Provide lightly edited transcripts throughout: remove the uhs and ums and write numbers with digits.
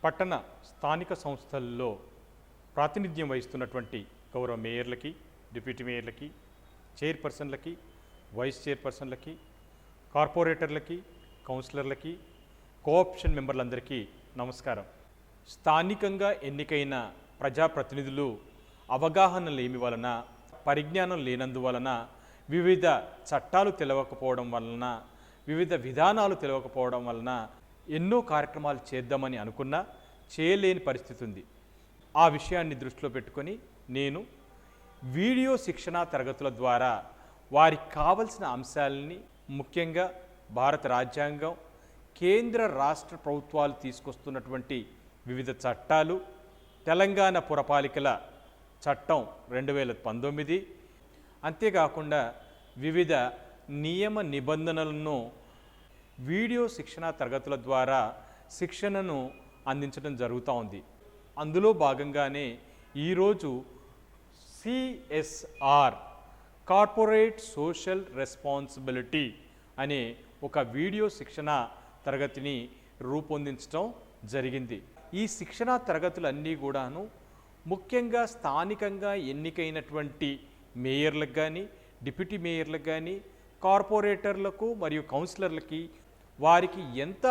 పట్టణ స్థానిక సంస్థల్లో ప్రాతినిధ్యం వహిస్తున్నటువంటి గౌరవ మేయర్లకి, డిప్యూటీ మేయర్లకి, చైర్పర్సన్లకి, వైస్ చైర్పర్సన్లకి, కార్పొరేటర్లకి, కౌన్సిలర్లకి, కోఆప్షన్ మెంబర్లందరికీ నమస్కారం. స్థానికంగా ఎన్నికైన ప్రజాప్రతినిధులు అవగాహన లేమి వలన, పరిజ్ఞానం లేనందువలన, వివిధ చట్టాలు తెలవకపోవడం వలన, వివిధ విధానాలు తెలవకపోవడం వలన ఎన్నో కార్యక్రమాలు చేద్దామని అనుకున్నా చేయలేని పరిస్థితి ఉంది. ఆ విషయాన్ని దృష్టిలో పెట్టుకొని నేను వీడియో శిక్షణా తరగతుల ద్వారా వారికి కావలసిన అంశాలని, ముఖ్యంగా భారత రాజ్యాంగం, కేంద్ర రాష్ట్ర ప్రభుత్వాలు తీసుకొస్తున్నటువంటి వివిధ చట్టాలు, తెలంగాణ పురపాలికల చట్టం 2019, అంతేకాకుండా వివిధ నియమ నిబంధనలను వీడియో శిక్షణా తరగతుల ద్వారా శిక్షణను అందించడం జరుగుతూ ఉంది. అందులో భాగంగానే ఈరోజు CSR కార్పొరేట్ సోషల్ రెస్పాన్సిబిలిటీ అనే ఒక వీడియో శిక్షణా తరగతిని రూపొందించడం జరిగింది. ఈ శిక్షణా తరగతులన్నీ కూడాను ముఖ్యంగా స్థానికంగా ఎన్నికైనటువంటి మేయర్లకు కానీ, డిప్యూటీ మేయర్లకు కానీ, కార్పొరేటర్లకు మరియు కౌన్సిలర్లకి వారికి ఎంత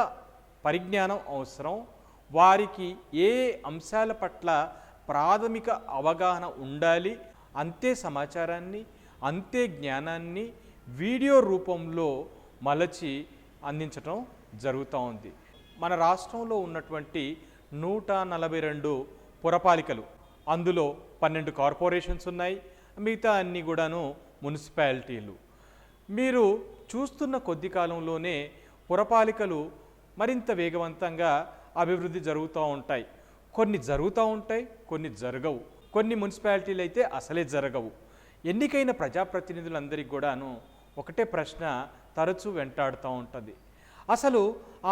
పరిజ్ఞానం అవసరం, వారికి ఏ అంశాల పట్ల ప్రాథమిక అవగాహన ఉండాలి, అంతే సమాచారాన్ని, అంతే జ్ఞానాన్ని వీడియో రూపంలో మలచి అందించటం జరుగుతూ ఉంది. మన రాష్ట్రంలో ఉన్నటువంటి 142 పురపాలికలు, అందులో 12 కార్పొరేషన్స్ ఉన్నాయి, మిగతా అన్నీ కూడాను మున్సిపాలిటీలు. మీరు చూస్తున్న కొద్ది కాలంలోనే పురపాలికలు మరింత వేగవంతంగా అభివృద్ధి జరుగుతూ ఉంటాయి. కొన్ని జరుగుతూ ఉంటాయి, కొన్ని జరగవు. కొన్ని మున్సిపాలిటీలు అయితే అసలే జరగవు. ఎన్నికైన ప్రజాప్రతినిధులందరికీ కూడాను ఒకటే ప్రశ్న తరచూ వెంటాడుతూ ఉంటుంది. అసలు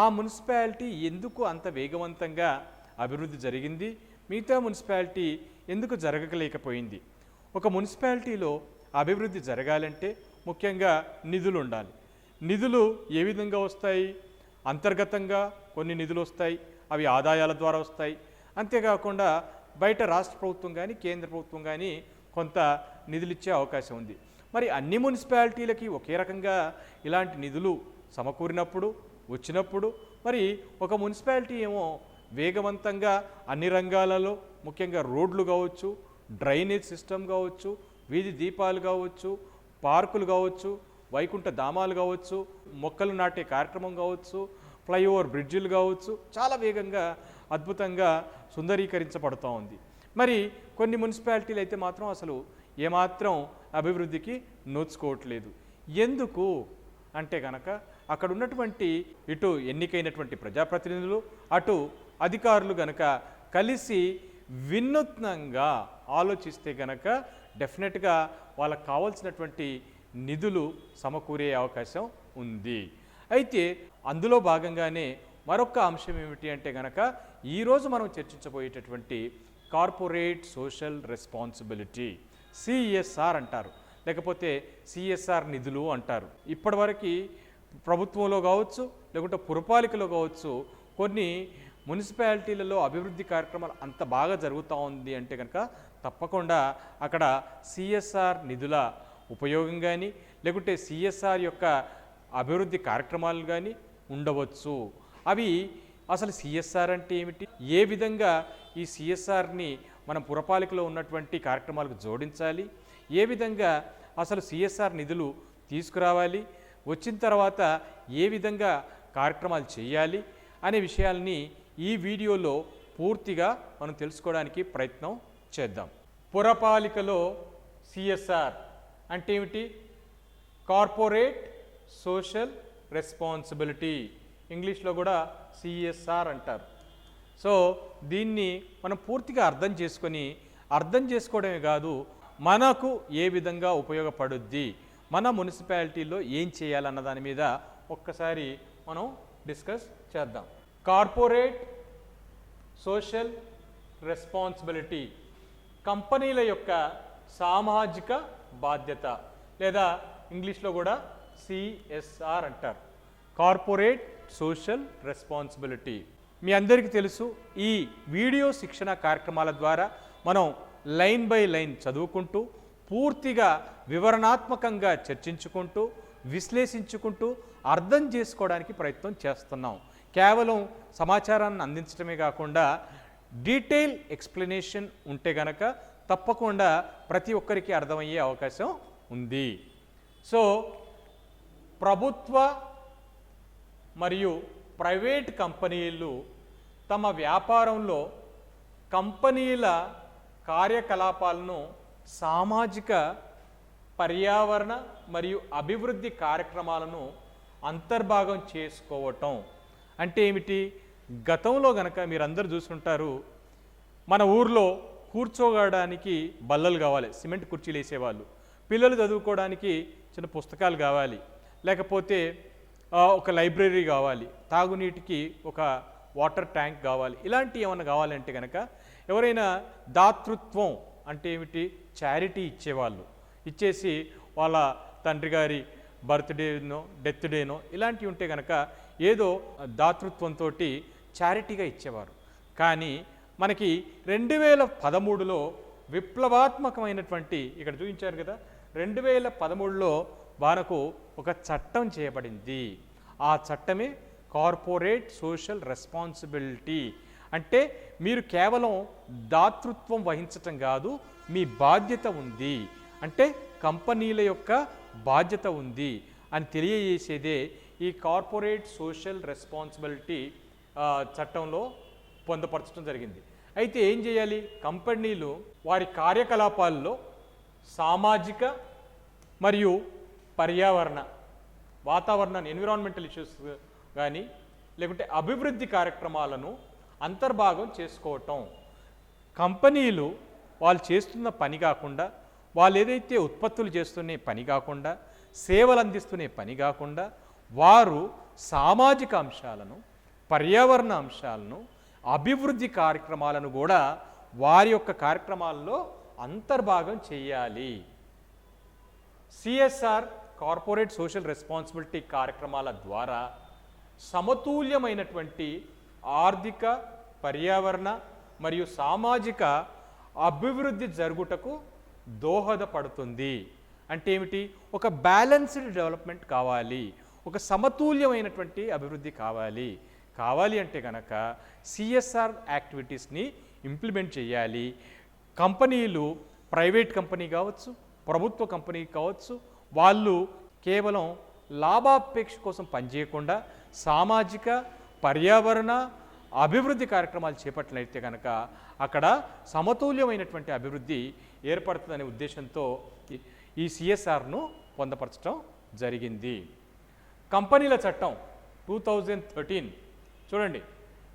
ఆ మున్సిపాలిటీ ఎందుకు అంత వేగవంతంగా అభివృద్ధి జరిగింది, మిగతా మున్సిపాలిటీ ఎందుకు జరగలేకపోయింది? ఒక మున్సిపాలిటీలో అభివృద్ధి జరగాలంటే ముఖ్యంగా నిధులు ఉండాలి. నిధులు ఏ విధంగా వస్తాయి? అంతర్గతంగా కొన్ని నిధులు వస్తాయి, అవి ఆదాయాల ద్వారా వస్తాయి. అంతేకాకుండా బయట రాష్ట్ర ప్రభుత్వం కానీ, కేంద్ర ప్రభుత్వం కానీ కొంత నిధులు ఇచ్చే అవకాశం ఉంది. మరి అన్ని మున్సిపాలిటీలకి ఒకే రకంగా ఇలాంటి నిధులు సమకూరినప్పుడు, వచ్చినప్పుడు మరి ఒక మున్సిపాలిటీ ఏమో వేగవంతంగా అన్ని రంగాలలో, ముఖ్యంగా రోడ్లు కావచ్చు, డ్రైనేజ్ సిస్టమ్ కావచ్చు, వీధి దీపాలు కావచ్చు, పార్కులు కావచ్చు, వైకుంఠ ధామాలు కావచ్చు, మొక్కలు నాటే కార్యక్రమం కావచ్చు, ఫ్లైఓవర్ బ్రిడ్జిలు కావచ్చు, చాలా వేగంగా అద్భుతంగా సుందరీకరించబడుతూ ఉంది. మరి కొన్ని మున్సిపాలిటీలు అయితే మాత్రం అసలు ఏమాత్రం అభివృద్ధికి నోచుకోవట్లేదు. ఎందుకు అంటే కనుక అక్కడ ఉన్నటువంటి ఇటు ఎన్నికైనటువంటి ప్రజాప్రతినిధులు, అటు అధికారులు గనక కలిసి వినూత్నంగా ఆలోచిస్తే గనక డెఫినెట్గా వాళ్ళకు కావాల్సినటువంటి నిధులు సమకూరే అవకాశం ఉంది. అయితే అందులో భాగంగానే మరొక అంశం ఏమిటి అంటే కనుక ఈరోజు మనం చర్చించబోయేటటువంటి కార్పొరేట్ సోషల్ రెస్పాన్సిబిలిటీ, CSR అంటారు, లేకపోతే CSR నిధులు అంటారు. ఇప్పటివరకు ప్రభుత్వంలో కావచ్చు, లేకుంటే పురపాలికలో కావచ్చు, కొన్ని మున్సిపాలిటీలలో అభివృద్ధి కార్యక్రమాలు అంత బాగా జరుగుతూ ఉంది అంటే కనుక తప్పకుండా అక్కడ CSR నిధుల ఉపయోగం కానీ, లేకుంటే CSR యొక్క అభివృద్ధి కార్యక్రమాలు కానీ ఉండవచ్చు. అవి అసలు CSR అంటే ఏమిటి, ఏ విధంగా ఈ CSRని మనం పురపాలికలో ఉన్నటువంటి కార్యక్రమాలకు జోడించాలి, ఏ విధంగా అసలు CSR నిధులు తీసుకురావాలి, వచ్చిన తర్వాత ఏ విధంగా కార్యక్రమాలు చేయాలి అనే విషయాల్ని ఈ వీడియోలో పూర్తిగా మనం తెలుసుకోవడానికి ప్రయత్నం చేద్దాం. పురపాలికలో CSR అంటే ఏమిటి? కార్పొరేట్ సోషల్ రెస్పాన్సిబిలిటీ, ఇంగ్లీష్లో కూడా CSR అంటారు. సో దీన్ని మనం పూర్తిగా అర్థం చేసుకోవడమే కాదు, మనకు ఏ విధంగా ఉపయోగపడుద్ది, మన మున్సిపాలిటీలో ఏం చేయాలన్న దాని మీద ఒక్కసారి మనం డిస్కస్ చేద్దాం. కార్పొరేట్ సోషల్ రెస్పాన్సిబిలిటీ కంపెనీల యొక్క సామాజిక బాధ్యత, లేదా ఇంగ్లీష్లో కూడా CSR అంటారు, కార్పొరేట్ సోషల్ రెస్పాన్సిబిలిటీ. మీ అందరికీ తెలుసు, ఈ వీడియో శిక్షణ కార్యక్రమాల ద్వారా మనం లైన్ బై లైన్ చదువుకుంటూ పూర్తిగా వివరణాత్మకంగా చర్చించుకుంటూ విశ్లేషించుకుంటూ అర్థం చేసుకోవడానికి ప్రయత్నం చేస్తున్నాం. కేవలం సమాచారాన్ని అందించడమే కాకుండా డీటెయిల్ ఎక్స్ప్లెనేషన్ ఉంటే గనక తప్పకుండా ప్రతి ఒక్కరికి అర్థమయ్యే అవకాశం ఉంది. సో ప్రభుత్వ మరియు ప్రైవేట్ కంపెనీలు తమ వ్యాపారంలో కంపెనీల కార్యకలాపాలను సామాజిక, పర్యావరణ మరియు అభివృద్ధి కార్యక్రమాలను అంతర్భాగం చేసుకోవటం అంటే ఏమిటి? గతంలో గనక మీరందరూ చూసుకుంటారు, మన ఊర్లో కూర్చోగడానికి బల్లలు కావాలి, సిమెంట్ కుర్చీలు వేసేవాళ్ళు. పిల్లలు చదువుకోవడానికి చిన్న పుస్తకాలు కావాలి, లేకపోతే ఒక లైబ్రరీ కావాలి, తాగునీటికి ఒక వాటర్ ట్యాంక్ కావాలి. ఇలాంటివి ఏమైనా కావాలంటే కనుక ఎవరైనా దాతృత్వం అంటే ఏమిటి, చారిటీ ఇచ్చేవాళ్ళు. ఇచ్చేసి వాళ్ళ తండ్రి గారి బర్త్డేనో డెత్ డేనో ఇలాంటివి ఉంటే కనుక ఏదో దాతృత్వంతో చారిటీగా ఇచ్చేవారు. కానీ మనకి 2013లో విప్లవాత్మకమైనటువంటి, ఇక్కడ చూపించారు కదా, 2013లో మనకు ఒక చట్టం చేయబడింది. ఆ చట్టమే కార్పొరేట్ సోషల్ రెస్పాన్సిబిలిటీ. అంటే మీరు కేవలం దాతృత్వం వహించటం కాదు, మీ బాధ్యత ఉంది, అంటే కంపెనీల యొక్క బాధ్యత ఉంది అని తెలియజేసేదే ఈ కార్పొరేట్ సోషల్ రెస్పాన్సిబిలిటీ చట్టంలో పొందుపరచడం జరిగింది. అయితే ఏం చేయాలి? కంపెనీలు వారి కార్యకలాపాల్లో సామాజిక మరియు పర్యావరణ, వాతావరణాన్ని, ఎన్విరాన్మెంటల్ ఇష్యూస్ కానీ లేకుంటే అభివృద్ధి కార్యక్రమాలను అంతర్భాగం చేసుకోవటం. కంపెనీలు వాళ్ళు చేస్తున్న పని కాకుండా, వాళ్ళు ఏదైతే ఉత్పత్తులు చేస్తున్న పని కాకుండా, సేవలు అందిస్తున్న పని కాకుండా, వారు సామాజిక అంశాలను, పర్యావరణ అంశాలను, అభివృద్ధి కార్యక్రమాలను కూడా వారి యొక్క కార్యక్రమాల్లో అంతర్భాగం చేయాలి. సిఎస్ఆర్ కార్పొరేట్ సోషల్ రెస్పాన్సిబిలిటీ కార్యక్రమాల ద్వారా సమతుల్యమైనటువంటి ఆర్థిక, పర్యావరణ మరియు సామాజిక అభివృద్ధి జరుగుటకు దోహదపడుతుంది. అంటే ఏమిటి? ఒక బ్యాలెన్స్డ్ డెవలప్మెంట్ కావాలి, ఒక సమతుల్యమైనటువంటి అభివృద్ధి కావాలి అంటే కనుక సిఎస్ఆర్ యాక్టివిటీస్ని ఇంప్లిమెంట్ చేయాలి. కంపెనీలు, ప్రైవేట్ కంపెనీ కావచ్చు, ప్రభుత్వ కంపెనీ కావచ్చు, వాళ్ళు కేవలం లాభాపేక్ష కోసం పనిచేయకుండా సామాజిక, పర్యావరణ అభివృద్ధి కార్యక్రమాలు చేపట్టినట్లయితే కనుక అక్కడ సమతుల్యమైనటువంటి అభివృద్ధి ఏర్పడుతుందనే ఉద్దేశంతో ఈ సిఎస్ఆర్ను పొందపరచడం జరిగింది. కంపెనీల చట్టం 2013 చూడండి,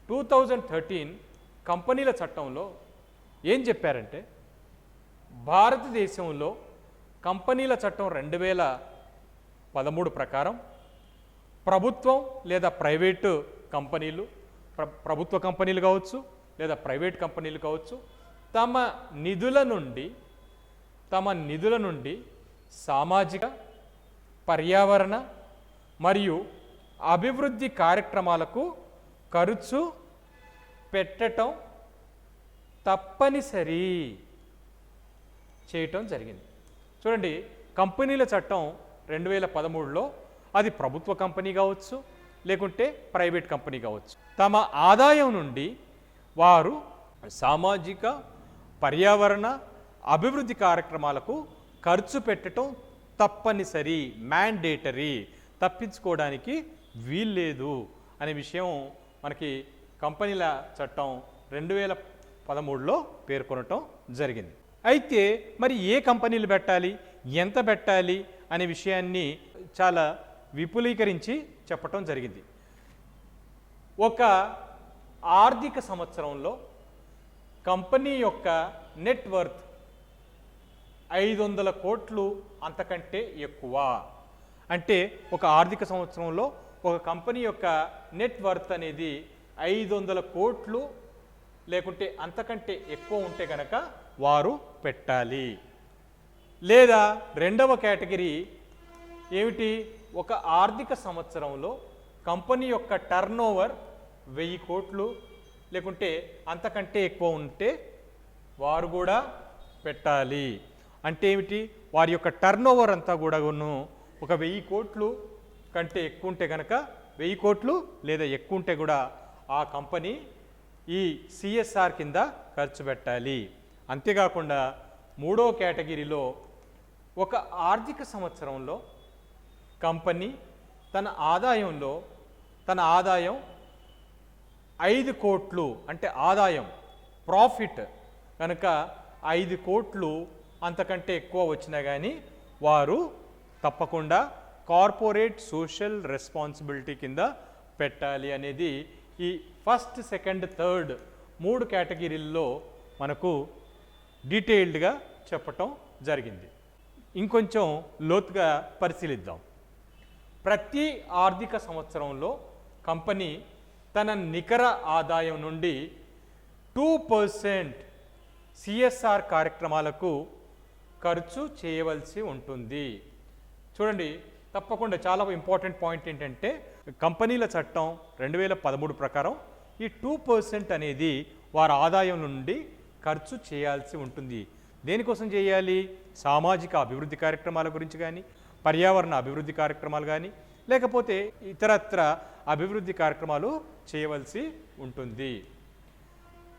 2013 కంపెనీల చట్టంలో ఏం చెప్పారంటే, భారతదేశంలో కంపెనీల చట్టం 2013 ప్రకారం ప్రభుత్వం లేదా ప్రైవేటు కంపెనీలు, ప్రభుత్వ కంపెనీలు కావచ్చు లేదా ప్రైవేట్ కంపెనీలు కావచ్చు, తమ నిధుల నుండి సామాజిక, పర్యావరణ మరియు అభివృద్ధి కార్యక్రమాలకు ఖర్చు పెట్టడం తప్పనిసరి చేయటం జరిగింది. చూడండి, కంపెనీల చట్టం 2013లో అది ప్రభుత్వ కంపెనీ కావచ్చు లేకుంటే ప్రైవేట్ కంపెనీ కావచ్చు, తమ ఆదాయం నుండి వారు సామాజిక, పర్యావరణ అభివృద్ధి కార్యక్రమాలకు ఖర్చు పెట్టడం తప్పనిసరి, మ్యాండేటరీ, తప్పించుకోవడానికి వీల్లేదు అనే విషయం మనకి కంపెనీల చట్టం 2013లో పేర్కొనటం జరిగింది. అయితే మరి ఏ కంపెనీలు పెట్టాలి, ఎంత పెట్టాలి అనే విషయాన్ని చాలా విపులీకరించి చెప్పటం జరిగింది. ఒక ఆర్థిక సంవత్సరంలో కంపెనీ యొక్క నెట్ వర్త్ 500 కోట్లు అంతకంటే ఎక్కువ అంటే, ఒక ఆర్థిక సంవత్సరంలో ఒక కంపెనీ యొక్క నెట్ వర్త్ అనేది 500 కోట్లు లేకుంటే అంతకంటే ఎక్కువ ఉంటే కనుక వారు పెట్టాలి. లేదా రెండవ కేటగిరీ ఏమిటి? ఒక ఆర్థిక సంవత్సరంలో కంపెనీ యొక్క టర్నోవర్ 1000 కోట్లు లేకుంటే అంతకంటే ఎక్కువ ఉంటే వారు కూడా పెట్టాలి. అంటే ఏమిటి? వారి యొక్క టర్న్ ఓవర్ అంతా కూడాను ఒక 1000 కోట్లు కంటే ఎక్కువ ఉంటే కనుక 1000 కోట్లు లేదా ఎక్కువ ఉంటే కూడా ఆ కంపెనీ ఈ సిఎస్ఆర్ కింద ఖర్చు పెట్టాలి. అంతేకాకుండా మూడో కేటగిరీలో ఒక ఆర్థిక సంవత్సరంలో కంపెనీ తన ఆదాయం 5 కోట్లు అంటే ఆదాయం ప్రాఫిట్ కనుక 5 కోట్లు అంతకంటే ఎక్కువ వచ్చినా కానీ వారు తప్పకుండా కార్పొరేట్ సోషల్ రెస్పాన్సిబిలిటీ కింద పెట్టాలి అనేది ఈ ఫస్ట్, సెకండ్, థర్డ్ 3 కేటగిరీల్లో మనకు డీటెయిల్డ్గా చెప్పటం జరిగింది. ఇంకొంచెం లోతుగా పరిశీలిద్దాం. ప్రతి ఆర్థిక సంవత్సరంలో కంపెనీ తన నికర ఆదాయం నుండి 2% సిఎస్ఆర్ కార్యక్రమాలకు ఖర్చు చేయవలసి ఉంటుంది. చూడండి, తప్పకుండా చాలా ఇంపార్టెంట్ పాయింట్ ఏంటంటే కంపెనీల చట్టం 2013 ప్రకారం ఈ 2% అనేది వారి ఆదాయం నుండి ఖర్చు చేయాల్సి ఉంటుంది. దేనికోసం చేయాలి? సామాజిక అభివృద్ధి కార్యక్రమాల గురించి కానీ, పర్యావరణ అభివృద్ధి కార్యక్రమాలు కానీ, లేకపోతే ఇతరత్ర అభివృద్ధి కార్యక్రమాలు చేయవలసి ఉంటుంది.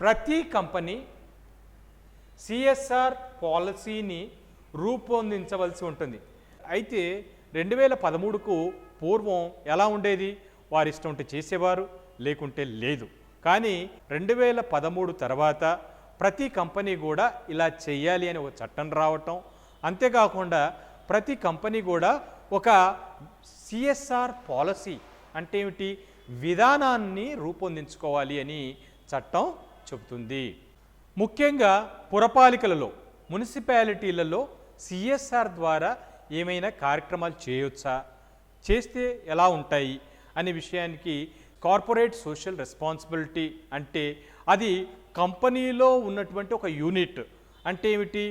ప్రతి కంపెనీ సిఎస్ఆర్ పాలసీని రూపొందించవలసి ఉంటుంది. అయితే 2013కు పూర్వం ఎలా ఉండేది? వారి ఇష్టం ఉంటే చేసేవారు, లేకుంటే లేదు. కానీ 2013 తర్వాత ప్రతి కంపెనీ కూడా ఇలా చేయాలి అని ఒక చట్టం రావటం, అంతేకాకుండా ప్రతి కంపెనీ కూడా ఒక సిఎస్ఆర్ పాలసీ అంటే ఏమిటి విధానాన్ని రూపొందించుకోవాలి అని చట్టం చెబుతుంది. ముఖ్యంగా పురపాలికలలో, మున్సిపాలిటీలలో సిఎస్ఆర్ ద్వారా ఏమైనా కార్యక్రమాలు చేయొచ్చా, చేస్తే ఎలా ఉంటాయి అనే విషయానికి కార్పొరేట్ సోషల్ రెస్పాన్సిబిలిటీ అంటే అది కంపెనీలో ఉన్నటువంటి ఒక యూనిట్. అంటే ఏమిటి?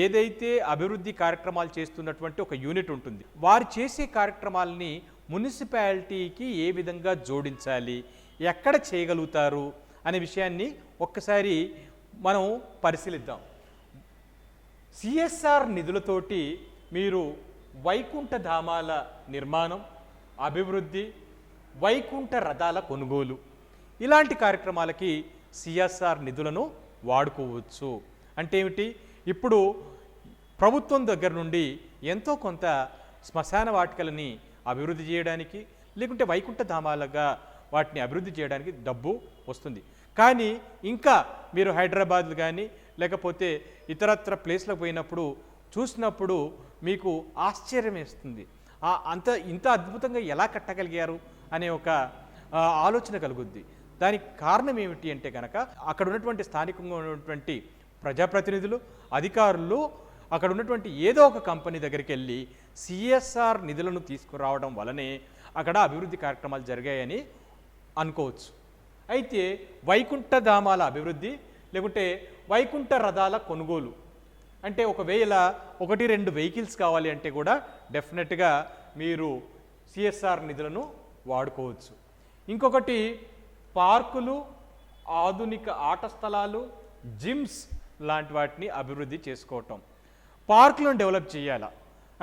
ఏదైతే అభివృద్ధి కార్యక్రమాలు చేస్తున్నటువంటి ఒక యూనిట్ ఉంటుంది, వారు చేసే కార్యక్రమాలని మున్సిపాలిటీకి ఏ విధంగా జోడించాలి, ఎక్కడ చేయగలుగుతారు అనే విషయాన్ని ఒక్కసారి మనం పరిశీలిద్దాం. సిఎస్ఆర్ నిధులతోటి మీరు వైకుంఠ ధామాల నిర్మాణం, అభివృద్ధి, వైకుంఠ రథాల కొనుగోలు ఇలాంటి కార్యక్రమాలకి సిఎస్ఆర్ నిధులను వాడుకోవచ్చు. అంటే ఏమిటి? ఇప్పుడు ప్రభుత్వం దగ్గర నుండి ఎంతో కొంత శ్మశాన వాటికలని అభివృద్ధి చేయడానికి, లేకుంటే వైకుంఠ ధామాలుగా వాటిని అభివృద్ధి చేయడానికి డబ్బు వస్తుంది. కానీ ఇంకా మీరు హైదరాబాద్ కానీ లేకపోతే ఇతరత్ర ప్లేస్లకు పోయినప్పుడు చూసినప్పుడు మీకు ఆశ్చర్యం వేస్తుంది. ఇంత అద్భుతంగా ఎలా కట్టగలిగారు అనే ఒక ఆలోచన కలుగుద్ది. దానికి కారణం ఏమిటి అంటే కనుక అక్కడ ఉన్నటువంటి స్థానికంగా ఉన్నటువంటి ప్రజాప్రతినిధులు, అధికారులు అక్కడ ఉన్నటువంటి ఏదో ఒక కంపెనీ దగ్గరికి వెళ్ళి సిఎస్ఆర్ నిధులను తీసుకురావడం వలనే అక్కడ అభివృద్ధి కార్యక్రమాలు జరిగాయని అనుకోవచ్చు. అయితే వైకుంఠ ధామాల అభివృద్ధి లేకుంటే వైకుంఠ రథాల కొనుగోలు అంటే ఒకవేళ 1-2 వెహికల్స్ కావాలి అంటే కూడా డెఫినెట్గా మీరు సిఎస్ఆర్ నిధులను వాడుకోవచ్చు. ఇంకొకటి పార్కులు, ఆధునిక ఆట స్థలాలు, జిమ్స్ లాంటి వాటిని అభివృద్ధి చేసుకోవటం. పార్కులను డెవలప్ చేయాలా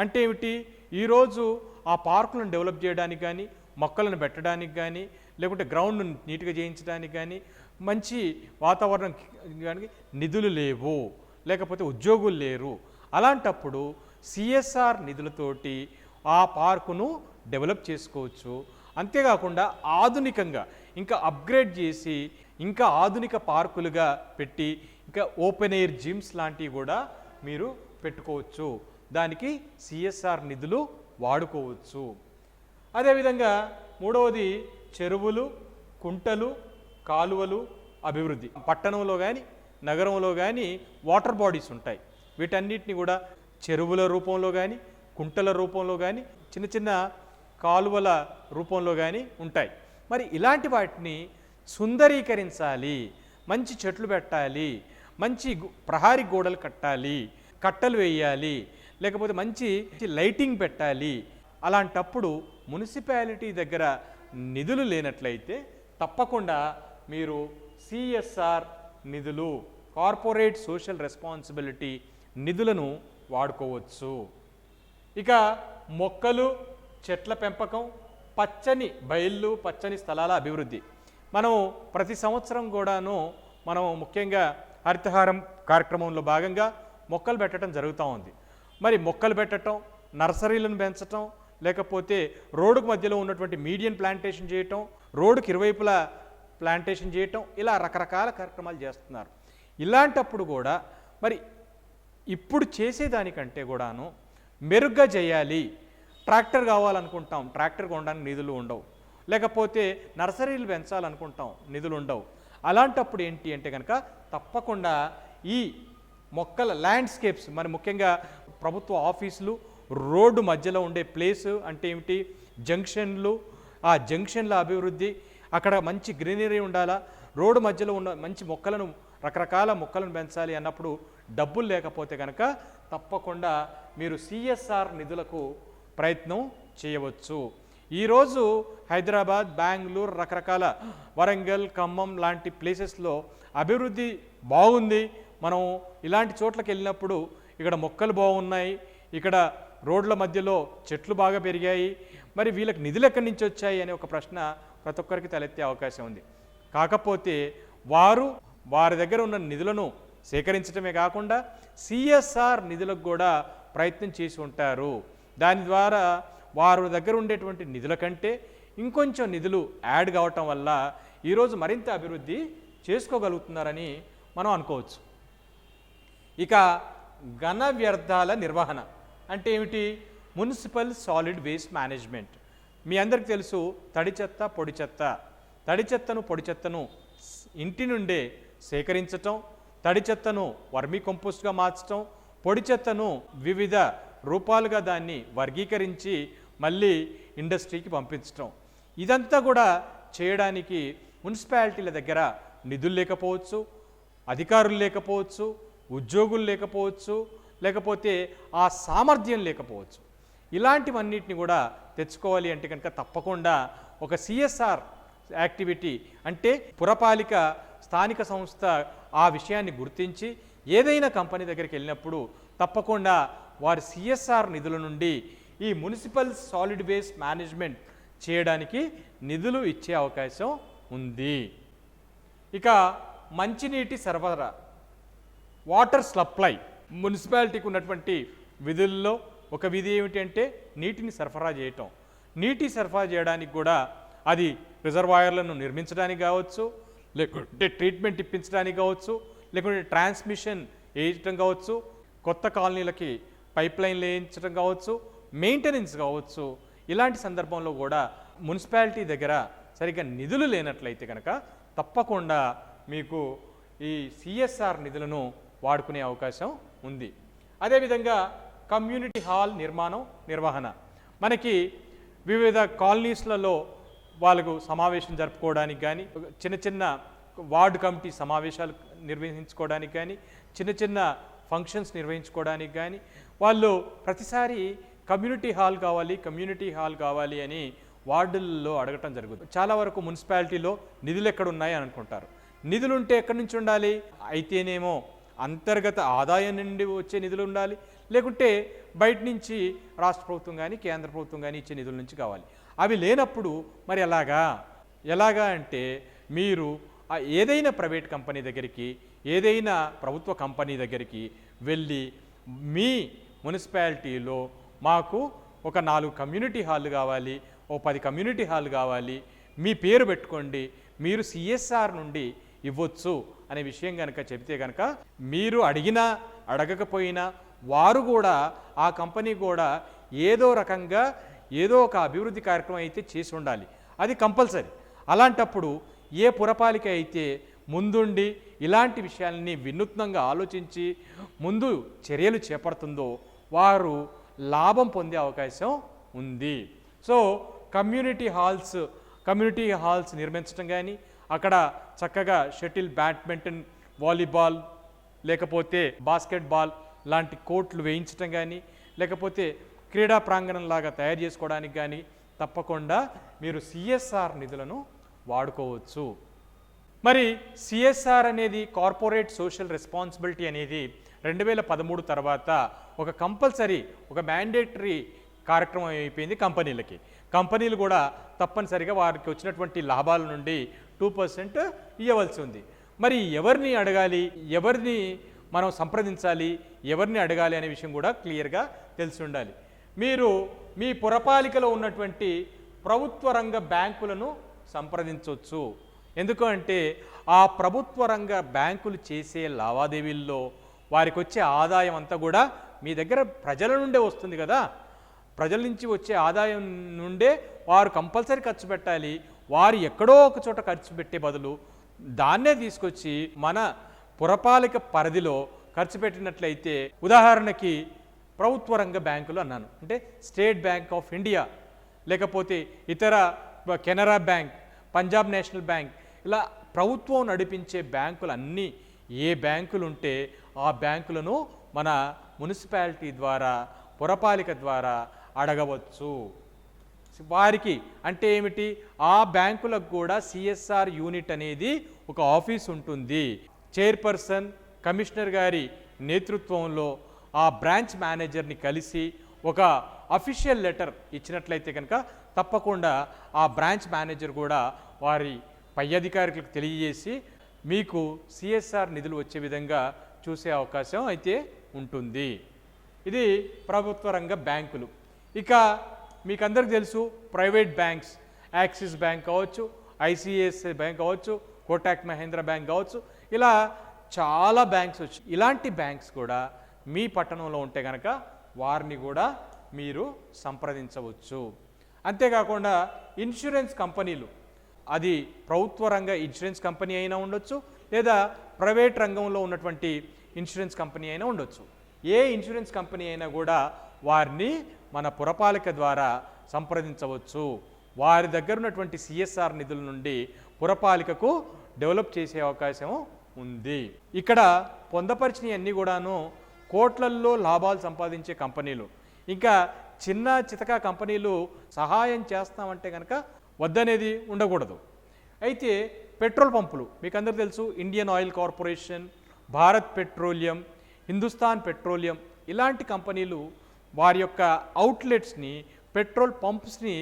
అంటే ఏమిటి? ఈరోజు ఆ పార్కులను డెవలప్ చేయడానికి కానీ, మొక్కలను పెట్టడానికి కానీ, లేకుంటే గ్రౌండ్ను నీట్గా చేయించడానికి కానీ, మంచి వాతావరణం కానీ నిధులు లేవు, లేకపోతే ఉద్యోగులు లేరు. అలాంటప్పుడు సిఎస్ఆర్ నిధులతోటి ఆ పార్కును డెవలప్ చేసుకోవచ్చు. అంతేకాకుండా ఆధునికంగా ఇంకా అప్గ్రేడ్ చేసి ఇంకా ఆధునిక పార్కులుగా పెట్టి ఇంకా ఓపెన్ ఎయిర్ జిమ్స్ లాంటివి కూడా మీరు పెట్టుకోవచ్చు. దానికి సిఎస్ఆర్ నిధులు వాడుకోవచ్చు. అదేవిధంగా మూడవది చెరువులు, కుంటలు, కాలువలు అభివృద్ధి. పట్టణంలో కానీ నగరంలో కానీ వాటర్ బాడీస్ ఉంటాయి. వీటన్నిటిని కూడా చెరువుల రూపంలో కానీ, కుంటల రూపంలో కానీ, చిన్న చిన్న కాలువల రూపంలో కానీ ఉంటాయి. మరి ఇలాంటి వాటిని సుందరీకరించాలి, మంచి చెట్లు పెట్టాలి, మంచి ప్రహారీ గోడలు కట్టాలి, కట్టలు వేయాలి, లేకపోతే మంచి లైటింగ్ పెట్టాలి. అలాంటప్పుడు మున్సిపాలిటీ దగ్గర నిధులు లేనట్లయితే తప్పకుండా మీరు సిఎస్ఆర్ నిధులు, కార్పొరేట్ సోషల్ రెస్పాన్సిబిలిటీ నిధులను వాడుకోవచ్చు. ఇక మొక్కలు, చెట్ల పెంపకం, పచ్చని బయళ్ళు, పచ్చని స్థలాల అభివృద్ధి. మనం ప్రతి సంవత్సరం కూడాను మనం ముఖ్యంగా హరితహారం కార్యక్రమంలో భాగంగా మొక్కలు పెట్టడం జరుగుతూ ఉంది. మరి మొక్కలు పెట్టడం, నర్సరీలను పెంచటం, లేకపోతే రోడ్డుకు మధ్యలో ఉన్నటువంటి మీడియన్ ప్లాంటేషన్ చేయటం, రోడ్డుకి ఇరువైపులా ప్లాంటేషన్ చేయటం, ఇలా రకరకాల కార్యక్రమాలు చేస్తున్నారు. ఇలాంటప్పుడు కూడా మరి ఇప్పుడు చేసేదానికంటే కూడాను మెరుగ్గా చేయాలి. ట్రాక్టర్ కావాలనుకుంటాం, ట్రాక్టర్ కొనడానికి నిధులు ఉండవు. లేకపోతే నర్సరీలు పెంచాలనుకుంటాం, నిధులు ఉండవు. అలాంటప్పుడు ఏంటి అంటే కనుక తప్పకుండా ఈ మొక్కల ల్యాండ్స్కేప్స్, మరి ముఖ్యంగా ప్రభుత్వ ఆఫీసులు రోడ్డు మధ్యలో ఉండే ప్లేసు అంటే ఏమిటి, జంక్షన్లు, ఆ జంక్షన్ల అభివృద్ధి, అక్కడ మంచి గ్రీనరీ ఉండాలా, రోడ్డు మధ్యలో ఉన్న మంచి మొక్కలను, రకరకాల మొక్కలను పెంచాలి అన్నప్పుడు డబ్బులు లేకపోతే కనుక తప్పకుండా మీరు సిఎస్ఆర్ నిధులకు ప్రయత్నం చేయవచ్చు. ఈరోజు హైదరాబాద్, బెంగళూరు, రకరకాల వరంగల్, ఖమ్మం లాంటి ప్లేసెస్లో అభివృద్ధి బాగుంది. మనం ఇలాంటి చోట్లకి వెళ్ళినప్పుడు ఇక్కడ మొక్కలు బాగున్నాయి, ఇక్కడ రోడ్ల మధ్యలో చెట్లు బాగా పెరిగాయి, మరి వీళ్ళకి నిధులు ఎక్కడి నుంచి వచ్చాయి అనే ఒక ప్రశ్న ప్రతి ఒక్కరికి తలెత్తే అవకాశం ఉంది. కాకపోతే వారి దగ్గర ఉన్న నిధులను సేకరించడమే కాకుండా సిఎస్ఆర్ నిధులకు కూడా ప్రయత్నం చేసి ఉంటారు. దాని ద్వారా వారి దగ్గర ఉండేటువంటి నిధుల కంటే ఇంకొంచెం నిధులు యాడ్ కావటం వల్ల ఈరోజు మరింత అభివృద్ధి చేసుకోగలుగుతున్నారని మనం అనుకోవచ్చు. ఇక ఘన వ్యర్థాల నిర్వహణ అంటే ఏమిటి? Municipal solid waste management. మీ అందరికీ తెలుసు, తడి చెత్త, పొడి చెత్త. తడి చెత్తను, పొడి చెత్తను ఇంటి నుండే సేకరించటం, తడి చెత్తను వర్మీ కంపోస్ట్గా మార్చటం, పొడి చెత్తను వివిధ రూపాలుగా దాన్ని వర్గీకరించి మళ్ళీ ఇండస్ట్రీకి పంపించటం. ఇదంతా కూడా చేయడానికి మున్సిపాలిటీల దగ్గర నిధులు లేకపోవచ్చు, అధికారులు లేకపోవచ్చు, ఉద్యోగులు లేకపోవచ్చు, లేకపోతే ఆ సామర్థ్యం లేకపోవచ్చు. ఇలాంటివన్నిటిని కూడా తెచ్చుకోవాలి అంటే కనుక తప్పకుండా ఒక సిఎస్ఆర్ యాక్టివిటీ అంటే పురపాలిక, స్థానిక సంస్థ ఆ విషయాన్ని గుర్తించి ఏదైనా కంపెనీ దగ్గరికి వెళ్ళినప్పుడు తప్పకుండా వారి సిఎస్ఆర్ నిధుల నుండి ఈ మున్సిపల్ సాలిడ్ వేస్ట్ మేనేజ్మెంట్ చేయడానికి నిధులు ఇచ్చే అవకాశం ఉంది. ఇక మంచినీటి సరఫరా, వాటర్ సప్లై. మున్సిపాలిటీకి ఉన్నటువంటి విధుల్లో ఒక విధి ఏమిటి అంటే నీటిని సరఫరా చేయటం. నీటి సరఫరా చేయడానికి కూడా అది రిజర్వాయర్లను నిర్మించడానికి కావచ్చు, లేకుంటే ట్రీట్మెంట్ ఇప్పించడానికి కావచ్చు, లేకుంటే ట్రాన్స్మిషన్ వేయటం కావచ్చు, కొత్త కాలనీలకి పైప్ లైన్లు వేయించడం కావచ్చు, మెయింటెనెన్స్ కావచ్చు. ఇలాంటి సందర్భంలో కూడా మున్సిపాలిటీ దగ్గర సరిగ్గా నిధులు లేనట్లయితే కనుక తప్పకుండా మీకు ఈ సిఎస్ఆర్ నిధులను వాడుకునే అవకాశం ఉంది. అదేవిధంగా కమ్యూనిటీ హాల్ నిర్వహణ. మనకి వివిధ కాలనీస్లలో వాళ్ళకు సమావేశం జరుపుకోవడానికి కానీ, చిన్న చిన్న వార్డు కమిటీ సమావేశాలు నిర్వహించుకోవడానికి కానీ, చిన్న చిన్న ఫంక్షన్స్ నిర్వహించుకోవడానికి కానీ వాళ్ళు ప్రతిసారి కమ్యూనిటీ హాల్ కావాలి అని వార్డుల్లో అడగటం జరుగుతుంది. చాలా వరకు మున్సిపాలిటీలో నిధులు ఎక్కడున్నాయి అని అనుకుంటారు. నిధులుంటే ఎక్కడి నుంచి ఉండాలి? అయితేనేమో అంతర్గత ఆదాయం నుండి వచ్చే నిధులు ఉండాలి, లేకుంటే బయట నుంచి రాష్ట్ర ప్రభుత్వం కానీ కేంద్ర ప్రభుత్వం కానీ ఇచ్చే నిధుల నుంచి కావాలి. అవి లేనప్పుడు మరి ఎలాగా అంటే మీరు ఏదైనా ప్రైవేట్ కంపెనీ దగ్గరికి, ఏదైనా ప్రభుత్వ కంపెనీ దగ్గరికి వెళ్ళి మీ మున్సిపాలిటీలో మాకు ఒక 4 కమ్యూనిటీ హాల్ కావాలి, ఓ 10 కమ్యూనిటీ హాల్ కావాలి, మీ పేరు పెట్టుకోండి, మీరు సిఎస్ఆర్ నుండి ఇవ్వచ్చు అనే విషయం కనుక చెబితే కనుక మీరు అడిగినా అడగకపోయినా వారు కూడా, ఆ కంపెనీ కూడా ఏదో రకంగా ఏదో ఒక అభివృద్ధి కార్యక్రమం అయితే చేసి ఉండాలి. అది కంపల్సరీ. అలాంటప్పుడు ఏ పురపాలిక అయితే ముందుండి ఇలాంటి విషయాలని వినూత్నంగా ఆలోచించి ముందు చర్యలు చేపడుతుందో వారు లాభం పొందే అవకాశం ఉంది. సో కమ్యూనిటీ హాల్స్ నిర్మించడం కానీ, అక్కడ చక్కగా షటిల్, బ్యాడ్మింటన్, వాలీబాల్, లేకపోతే బాస్కెట్బాల్ లాంటి కోర్టులు వేయించడం కానీ, లేకపోతే క్రీడా ప్రాంగణంలాగా తయారు చేసుకోవడానికి కానీ తప్పకుండా మీరు సిఎస్ఆర్ నిధులను వాడుకోవచ్చు. మరి సిఎస్ఆర్ అనేది కార్పొరేట్ సోషల్ రెస్పాన్సిబిలిటీ అనేది 2013 తర్వాత ఒక కంపల్సరీ, ఒక మ్యాండేటరీ కార్యక్రమం అయిపోయింది కంపెనీలకి. కంపెనీలు కూడా తప్పనిసరిగా వారికి వచ్చినటువంటి లాభాల నుండి 2% ఇవ్వవలసి ఉంది. మరి ఎవరిని అడగాలి, ఎవరిని మనం సంప్రదించాలి, ఎవరిని అడగాలి అనే విషయం కూడా క్లియర్గా తెలిసి ఉండాలి. మీరు మీ పురపాలికలో ఉన్నటువంటి ప్రభుత్వ రంగ బ్యాంకులను సంప్రదించవచ్చు. ఎందుకంటే ఆ ప్రభుత్వ రంగ బ్యాంకులు చేసే లావాదేవీల్లో వారికి వచ్చే ఆదాయం అంతా కూడా మీ దగ్గర ప్రజల నుండే వస్తుంది కదా. ప్రజల నుంచి వచ్చే ఆదాయం నుండే వారు కంపల్సరీ ఖర్చు పెట్టాలి. వారు ఎక్కడో ఒక చోట ఖర్చు పెట్టే బదులు దాన్నే తీసుకొచ్చి మన పురపాలిక పరిధిలో ఖర్చు పెట్టినట్లయితే, ఉదాహరణకి ప్రభుత్వ రంగ బ్యాంకులు అన్నాను అంటే స్టేట్ బ్యాంక్ ఆఫ్ ఇండియా, లేకపోతే ఇతర Canara bank, Punjab national bank, ఇలా ప్రభుత్వం నడిపించే బ్యాంకులు అన్నీ ఏ బ్యాంకులు ఉంటే ఆ బ్యాంకులను మన మున్సిపాలిటీ ద్వారా, పురపాలిక ద్వారా అడగవచ్చు. వారికి అంటే ఏమిటి, ఆ బ్యాంకులకు కూడా సిఎస్ఆర్ యూనిట్ అనేది ఒక ఆఫీస్ ఉంటుంది. చైర్పర్సన్, కమిషనర్ గారి నేతృత్వంలో ఆ బ్రాంచ్ మేనేజర్ని కలిసి ఒక అఫీషియల్ లెటర్ ఇచ్చినట్లయితే కనుక తప్పకుండా ఆ బ్రాంచ్ మేనేజర్ కూడా వారి పై అధికారులకు తెలియజేసి మీకు సిఎస్ఆర్ నిధులు వచ్చే విధంగా చూసే అవకాశం అయితే ఉంటుంది. ఇది ప్రభుత్వ రంగ బ్యాంకులు. ఇక మీకు అందరికీ తెలుసు ప్రైవేట్ బ్యాంక్స్, యాక్సిస్ బ్యాంక్ కావచ్చు, ఐసిఐసిఐ బ్యాంక్ కావచ్చు, కోటాక్ మహేంద్ర బ్యాంక్ కావచ్చు, ఇలా చాలా బ్యాంక్స్ వచ్చి ఇలాంటి బ్యాంక్స్ కూడా మీ పట్టణంలో ఉంటే కనుక వారిని కూడా మీరు సంప్రదించవచ్చు. అంతేకాకుండా ఇన్సూరెన్స్ కంపెనీలు, అది ప్రభుత్వ రంగ ఇన్సూరెన్స్ కంపెనీ అయినా ఉండొచ్చు, లేదా ప్రైవేట్ రంగంలో ఉన్నటువంటి ఇన్సూరెన్స్ కంపెనీ అయినా ఉండొచ్చు. ఏ ఇన్సూరెన్స్ కంపెనీ అయినా కూడా వారిని మన పురపాలిక ద్వారా సంప్రదించవచ్చు. వారి దగ్గర ఉన్నటువంటి సిఎస్ఆర్ నిధుల నుండి పురపాలికకు డెవలప్ చేసే అవకాశం ఉంది. ఇక్కడ పొందపరిచినవన్నీ కూడాను కోట్లల్లో లాభాలు సంపాదించే కంపెనీలు. ఇంకా చిన్న చితకా కంపెనీలు సహాయం చేస్తామంటే కనుక వద్దనేది ఉండకూడదు. అయితే పెట్రోల్ పంపులు మీకు అందరికీ తెలుసు, Indian oil corporation, Bharat petroleum, Hindustan petroleum, ఇలాంటి కంపెనీలు వారి యొక్క అవుట్లెట్స్ని, పెట్రోల్ పంప్స్ని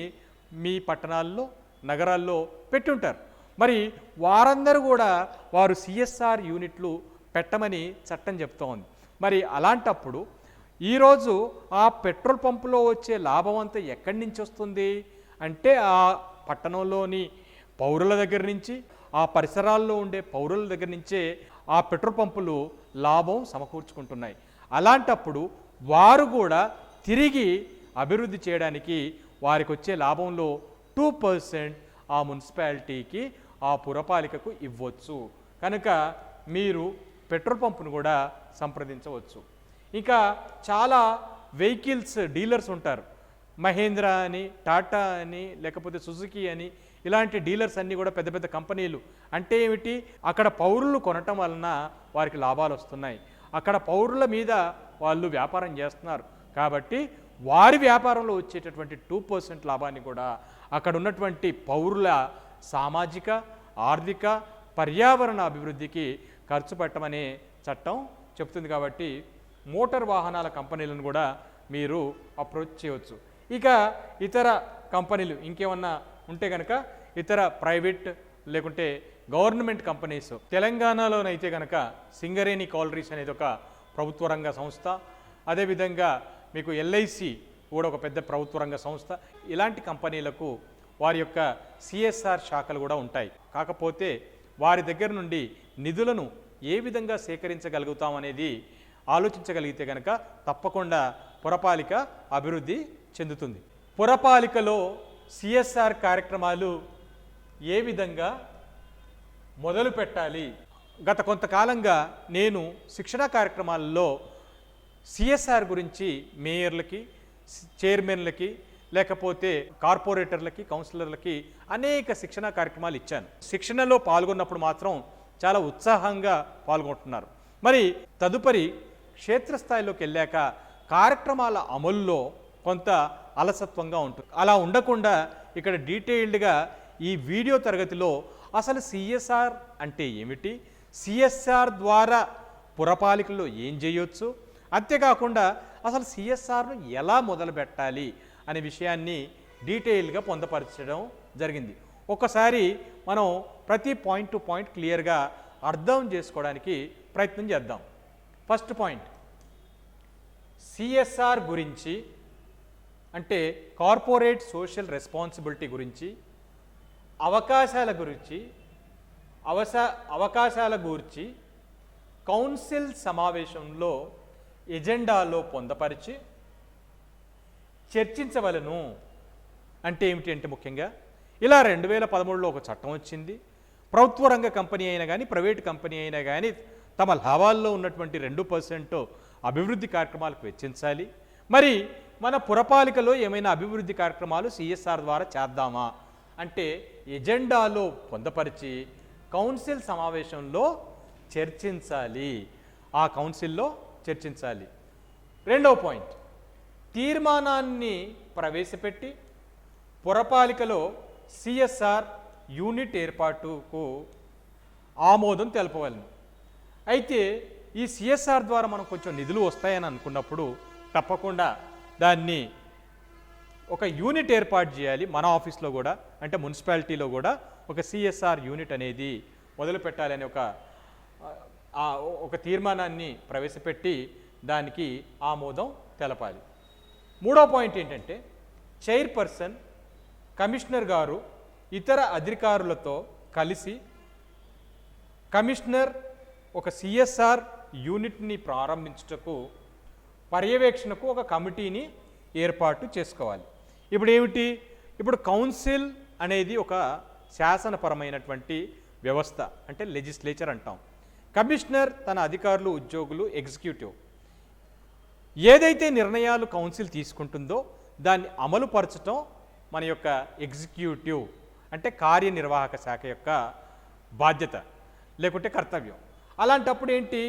మీ పట్టణాల్లో, నగరాల్లో పెట్టుంటారు. మరి వారందరూ కూడా వారు సిఎస్ఆర్ యూనిట్లు పెట్టమని చట్టం చెప్తూ ఉంది. మరి అలాంటప్పుడు ఈరోజు ఆ పెట్రోల్ పంపులో వచ్చే లాభం అంతా ఎక్కడి నుంచి వస్తుంది అంటే ఆ పట్టణంలోని పౌరుల దగ్గర నుంచి, ఆ పరిసరాల్లో ఉండే పౌరుల దగ్గర నుంచే ఆ పెట్రోల్ పంపులు లాభం సమకూర్చుకుంటున్నాయి. అలాంటప్పుడు వారు కూడా తిరిగి అభివృద్ధి చేయడానికి వారికి వచ్చే లాభంలో 2% ఆ మున్సిపాలిటీకి, ఆ పురపాలికకు ఇవ్వచ్చు. కనుక మీరు పెట్రోల్ పంపును కూడా సంప్రదించవచ్చు. ఇంకా చాలా వెహికల్స్ డీలర్స్ ఉంటారు, మహేంద్ర అని, టాటా అని, లేకపోతే సుజుకి అని, ఇలాంటి డీలర్స్ అన్నీ కూడా పెద్ద పెద్ద కంపెనీలు. అంటే ఏమిటి, అక్కడ పౌరులు కొనటం వలన వారికి లాభాలు వస్తున్నాయి, అక్కడ పౌరుల మీద వాళ్ళు వ్యాపారం చేస్తున్నారు. కాబట్టి వారి వ్యాపారంలో వచ్చేటటువంటి 2% లాభాన్ని కూడా అక్కడ ఉన్నటువంటి పౌరుల సామాజిక, ఆర్థిక, పర్యావరణ అభివృద్ధికి ఖర్చు పెట్టమనే చట్టం చెప్తుంది. కాబట్టి మోటార్ వాహనాల కంపెనీలను కూడా మీరు అప్రోచ్ చేయవచ్చు. ఇక ఇతర కంపెనీలు ఇంకేమన్నా ఉంటే కనుక ఇతర ప్రైవేట్ లేకుంటే గవర్నమెంట్ కంపెనీస్, తెలంగాణలోనైతే కనుక సింగరేణి కాలరీస్ అనేది ఒక ప్రభుత్వ రంగ సంస్థ, అదేవిధంగా మీకు ఎల్ఐసి కూడా ఒక పెద్ద ప్రభుత్వ రంగ సంస్థ. ఇలాంటి కంపెనీలకు వారి యొక్క సిఎస్ఆర్ శాఖలు కూడా ఉంటాయి. కాకపోతే వారి దగ్గర నుండి నిధులను ఏ విధంగా సేకరించగలుగుతాం అనేది ఆలోచించగలిగితే కనుక తప్పకుండా పురపాలిక అభివృద్ధి చెందుతుంది. పురపాలికలో సిఎస్ఆర్ కార్యక్రమాలు ఏ విధంగా మొదలు పెట్టాలి? గత కొంతకాలంగా నేను శిక్షణా కార్యక్రమాల్లో సిఎస్ఆర్ గురించి మేయర్లకి, చైర్మన్లకి, లేకపోతే కార్పొరేటర్లకి, కౌన్సిలర్లకి అనేక శిక్షణా కార్యక్రమాలు ఇచ్చాను. శిక్షణలో పాల్గొన్నప్పుడు మాత్రం చాలా ఉత్సాహంగా పాల్గొంటున్నారు. మరి తదుపరి క్షేత్రస్థాయిలోకి వెళ్ళాక కార్యక్రమాల అమలులో కొంత అలసత్వంగా ఉంటుంది. అలా ఉండకుండా ఇక్కడ డీటెయిల్డ్గా ఈ వీడియో తరగతిలో అసలు సిఎస్ఆర్ అంటే ఏమిటి, సిఎస్ఆర్ ద్వారా పురపాలికల్లో ఏం చేయొచ్చు, అంతేకాకుండా అసలు సిఎస్ఆర్ను ఎలా మొదలు పెట్టాలి అనే విషయాన్ని డీటెయిల్గా పొందపరచడం జరిగింది. ఒకసారి మనం ప్రతి పాయింట్ టు పాయింట్ క్లియర్గా అర్థం చేసుకోవడానికి ప్రయత్నం చేద్దాం. ఫస్ట్ పాయింట్, సిఎస్ఆర్ గురించి అంటే కార్పొరేట్ సోషల్ రెస్పాన్సిబిలిటీ గురించి, అవకాశాల గురించి కౌన్సిల్ సమావేశంలో ఎజెండాలో పొందపరిచి చర్చించవలను. అంటే ఏమిటి అంటే ముఖ్యంగా ఇలా 2013లో ఒక చట్టం వచ్చింది. ప్రభుత్వ రంగ కంపెనీ అయినా కానీ ప్రైవేట్ కంపెనీ అయినా కానీ తమ లాభాల్లో ఉన్నటువంటి 2% అభివృద్ధి కార్యక్రమాలకు వెచ్చించాలి. మరి మన పురపాలికలో ఏమైనా అభివృద్ధి కార్యక్రమాలు సిఎస్ఆర్ ద్వారా చేద్దామా అంటే ఎజెండాలో పొందపరిచి కౌన్సిల్ సమావేశంలో చర్చించాలి, ఆ కౌన్సిల్లో చర్చించాలి. రెండవ పాయింట్, తీర్మానాన్ని ప్రవేశపెట్టి పురపాలికలో సిఎస్ఆర్ యూనిట్ ఏర్పాటుకు ఆమోదం తెలపవలను. అయితే ఈ సిఎస్ఆర్ ద్వారా మనం కొంచెం నిధులు వస్తాయని అనుకున్నప్పుడు తప్పకుండా దాన్ని ఒక యూనిట్ ఏర్పాటు చేయాలి. మన ఆఫీస్లో కూడా అంటే మున్సిపాలిటీలో కూడా ఒక సిఎస్ఆర్ యూనిట్ అనేది మొదలు పెట్టాలని ఒక తీర్మానాన్ని ప్రవేశపెట్టి దానికి ఆమోదం తెలపాలి. మూడో పాయింట్ ఏంటంటే చైర్పర్సన్, కమిషనర్ గారు ఇతర అధికారులతో కలిసి కమిషనర్ ఒక సిఎస్ఆర్ యూనిట్ని ప్రారంభించుటకు పర్యవేక్షణకు ఒక కమిటీని ఏర్పాటు చేసుకోవాలి. ఇప్పుడు ఏమిటి, ఇప్పుడు కౌన్సిల్ అనేది ఒక శాసనపరమైనటువంటి వ్యవస్థ అంటే లెజిస్లేచర్ అంటాం. కమిషనర్ తన అధికారులు, ఉద్యోగులు, ఎగ్జిక్యూటివ్ ఏదైతే నిర్ణయాలు కౌన్సిల్ తీసుకుంటుందో దాన్ని అమలుపరచడం మన యొక్క ఎగ్జిక్యూటివ్ అంటే కార్యనిర్వాహక శాఖ యొక్క బాధ్యత లేకుంటే కర్తవ్యం. అలాంటప్పుడు ఏంటి,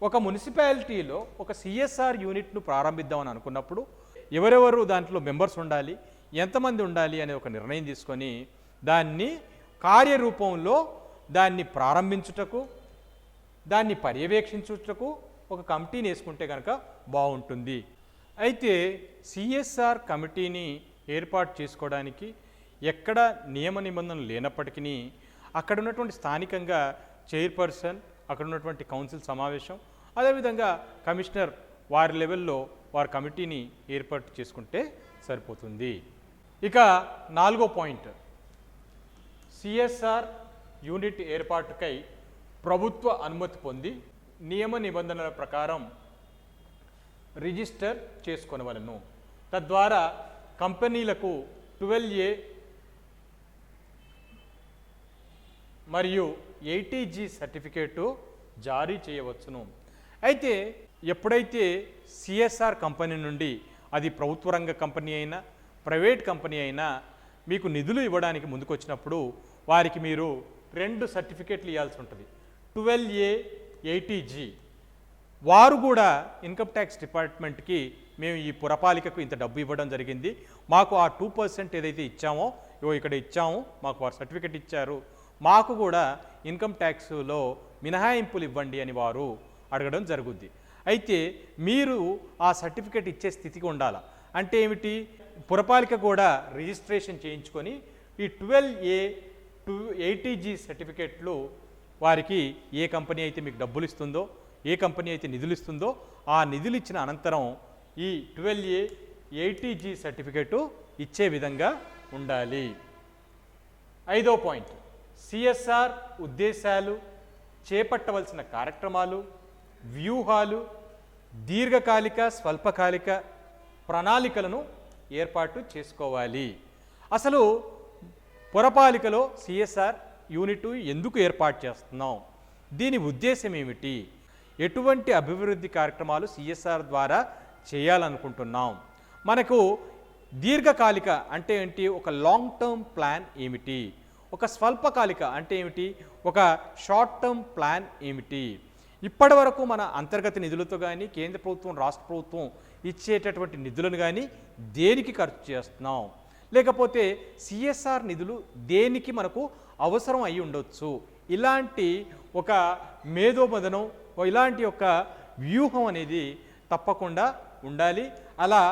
ఒక మున్సిపాలిటీలో ఒక సిఎస్ఆర్ యూనిట్ను ప్రారంభిద్దామని అనుకున్నప్పుడు ఎవరెవరు దాంట్లో మెంబర్స్ ఉండాలి, ఎంతమంది ఉండాలి అనే ఒక నిర్ణయం తీసుకొని దాన్ని కార్యరూపంలో దాన్ని ప్రారంభించుటకు, దాన్ని పర్యవేక్షించుటకు ఒక కమిటీని వేసుకుంటే కనుక బాగుంటుంది. అయితే సిఎస్ఆర్ కమిటీని ఏర్పాటు చేసుకోవడానికి ఎక్కడ నియమ నిబంధనలు లేనప్పటికీ అక్కడ ఉన్నటువంటి స్థానికంగా చైర్పర్సన్, అక్కడ ఉన్నటువంటి కౌన్సిల్ సమావేశం, అదేవిధంగా కమిషనర్ వారి లెవెల్లో వారి కమిటీని ఏర్పాటు చేసుకుంటే సరిపోతుంది. ఇక నాలుగో పాయింట్, సిఎస్ఆర్ యూనిట్ ఏర్పాటుకై ప్రభుత్వ అనుమతి పొంది నియమ నిబంధనల ప్రకారం రిజిస్టర్ చేసుకొనవలను. తద్వారా కంపెనీలకు 12A మరియు 80G సర్టిఫికేటు జారీ చేయవచ్చును. అయితే ఎప్పుడైతే సిఎస్ఆర్ కంపెనీ నుండి అది ప్రభుత్వ రంగ కంపెనీ అయినా ప్రైవేట్ కంపెనీ అయినా మీకు నిధులు ఇవ్వడానికి ముందుకు వచ్చినప్పుడు వారికి మీరు 2 సర్టిఫికేట్లు ఇవ్వాల్సి ఉంటుంది. 12A, 80G. వారు కూడా ఇన్కమ్ ట్యాక్స్ డిపార్ట్మెంట్కి మేము ఈ పురపాలికకు ఇంత డబ్బు ఇవ్వడం జరిగింది, మాకు ఆ 2% ఏదైతే ఇచ్చామో ఇక్కడ ఇచ్చాము, మాకు వారు సర్టిఫికేట్ ఇచ్చారు, మాకు కూడా ఇన్కమ్ ట్యాక్స్లో మినహాయింపులు ఇవ్వండి అని వారు అడగడం జరుగుద్ది. అయితే మీరు ఆ సర్టిఫికేట్ ఇచ్చే స్థితికి ఉండాలి. అంటే ఏమిటి, పురపాలిక కూడా రిజిస్ట్రేషన్ చేయించుకొని ఈ 12A, 80G సర్టిఫికేట్లు వారికి ఏ కంపెనీ అయితే మీకు డబ్బులు ఇస్తుందో, ఏ కంపెనీ అయితే నిధులు ఇస్తుందో ఆ నిధులు ఇచ్చిన అనంతరం ఈ 12A, 80G సర్టిఫికేటు ఇచ్చే విధంగా ఉండాలి. ఐదో పాయింట్, సిఎస్ఆర్ ఉద్దేశాలు, చేపట్టవలసిన కార్యక్రమాలు, వ్యూహాలు, దీర్ఘకాలిక స్వల్పకాలిక ప్రణాళికలను ఏర్పాటు చేసుకోవాలి. అసలు పురపాలికలో సిఎస్ఆర్ యూనిట్ ఎందుకు ఏర్పాటు చేస్తున్నాం, దీని ఉద్దేశం ఏమిటి, ఎటువంటి అభివృద్ధి కార్యక్రమాలు సిఎస్ఆర్ ద్వారా చేయాలనుకుంటున్నాం, మనకు దీర్ఘకాలిక అంటే ఏంటి, ఒక లాంగ్ టర్మ్ ప్లాన్ ఏమిటి, ఒక స్వల్పకాలిక అంటే ఏమిటి, ఒక షార్ట్ టర్మ్ ప్లాన్ ఏమిటి, ఇప్పటి వరకు మన అంతర్గత నిధులతో కానీ కేంద్ర ప్రభుత్వం రాష్ట్ర ప్రభుత్వం ఇచ్చేటటువంటి నిధులను కానీ దేనికి ఖర్చు చేస్తున్నాం, లేకపోతే సిఎస్ఆర్ నిధులు దేనికి మనకు అవసరం అయి ఉండొచ్చు, ఇలాంటి ఒక మేధోమథనం, ఇలాంటి ఒక వ్యూహం అనేది తప్పకుండా ఉండాలి. అలా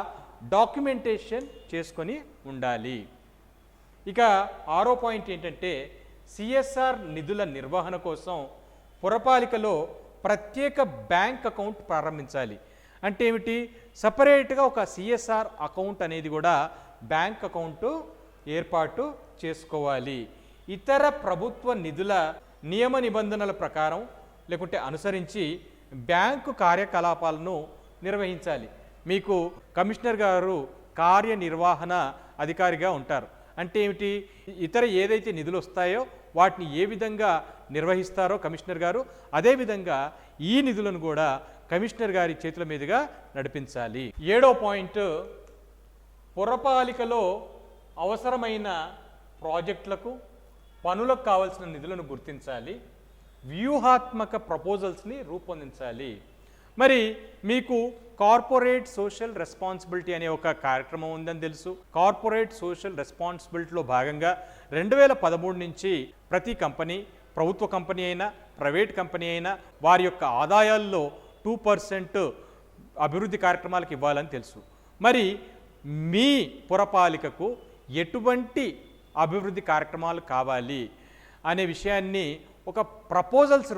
డాక్యుమెంటేషన్ చేసుకొని ఉండాలి. ఇక 6వ పాయింట్ ఏంటంటే సిఎస్ఆర్ నిధుల నిర్వహణ కోసం పురపాలికలో ప్రత్యేక బ్యాంక్ అకౌంట్ ప్రారంభించాలి. అంటే ఏమిటి, సపరేట్గా ఒక సిఎస్ఆర్ అకౌంట్ అనేది కూడా బ్యాంక్ అకౌంట్ ఏర్పాటు చేసుకోవాలి. ఇతర ప్రభుత్వ నిధుల నియమ నిబంధనల ప్రకారం లేకుంటే అనుసరించి బ్యాంకు కార్యకలాపాలను నిర్వహించాలి. మీకు కమిషనర్ గారు కార్యనిర్వహణ అధికారిగా ఉంటారు. అంటే ఏమిటి, ఇతర ఏదైతే నిధులు వస్తాయో వాటిని ఏ విధంగా నిర్వహిస్తారో కమిషనర్ గారు, అదేవిధంగా ఈ నిధులను కూడా కమిషనర్ గారి చేతుల మీదుగా నడిపించాలి. 7వ పాయింట్, పురపాలికలో అవసరమైన ప్రాజెక్టులకు పనులకు కావాల్సిన నిధులను గుర్తించాలి. వ్యూహాత్మక ప్రపోజల్స్ని రూపొందించాలి. మరి మీకు కార్పొరేట్ సోషల్ రెస్పాన్సిబిలిటీ అనే ఒక కార్యక్రమం ఉందని తెలుసు. కార్పొరేట్ సోషల్ రెస్పాన్సిబిలిటీలో భాగంగా 2013 నుంచి ప్రతి కంపెనీ, ప్రభుత్వ కంపెనీ అయినా ప్రైవేట్ కంపెనీ అయినా వారి యొక్క ఆదాయాల్లో 2% అభివృద్ధి కార్యక్రమాలకు ఇవ్వాలని తెలుసు. మరి మీ పురపాలికకు ఎటువంటి అభివృద్ధి కార్యక్రమాలు కావాలి అనే విషయాన్ని ఒక ప్రపోజల్స్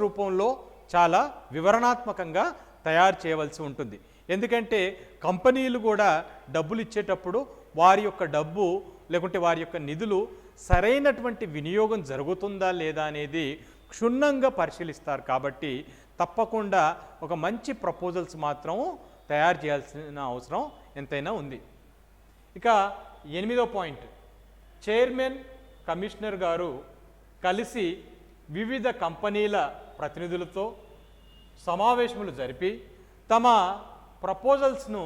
రూపంలో చాలా వివరణాత్మకంగా తయారు చేయవలసి ఉంటుంది. ఎందుకంటే కంపెనీలు కూడా డబ్బులు ఇచ్చేటప్పుడు వారి యొక్క డబ్బు లేకుంటే వారి యొక్క నిధులు సరైనటువంటి వినియోగం జరుగుతుందా లేదా అనేది క్షుణ్ణంగా పరిశీలిస్తారు. కాబట్టి తప్పకుండా ఒక మంచి ప్రపోజల్స్ మాత్రం తయారు చేయాల్సిన అవసరం ఎంతైనా ఉంది. ఇక 8వ పాయింట్, చైర్మన్, కమిషనర్ గారు కలిసి వివిధ కంపెనీల ప్రతినిధులతో సమావేశములు జరిపి తమ ప్రపోజల్స్ను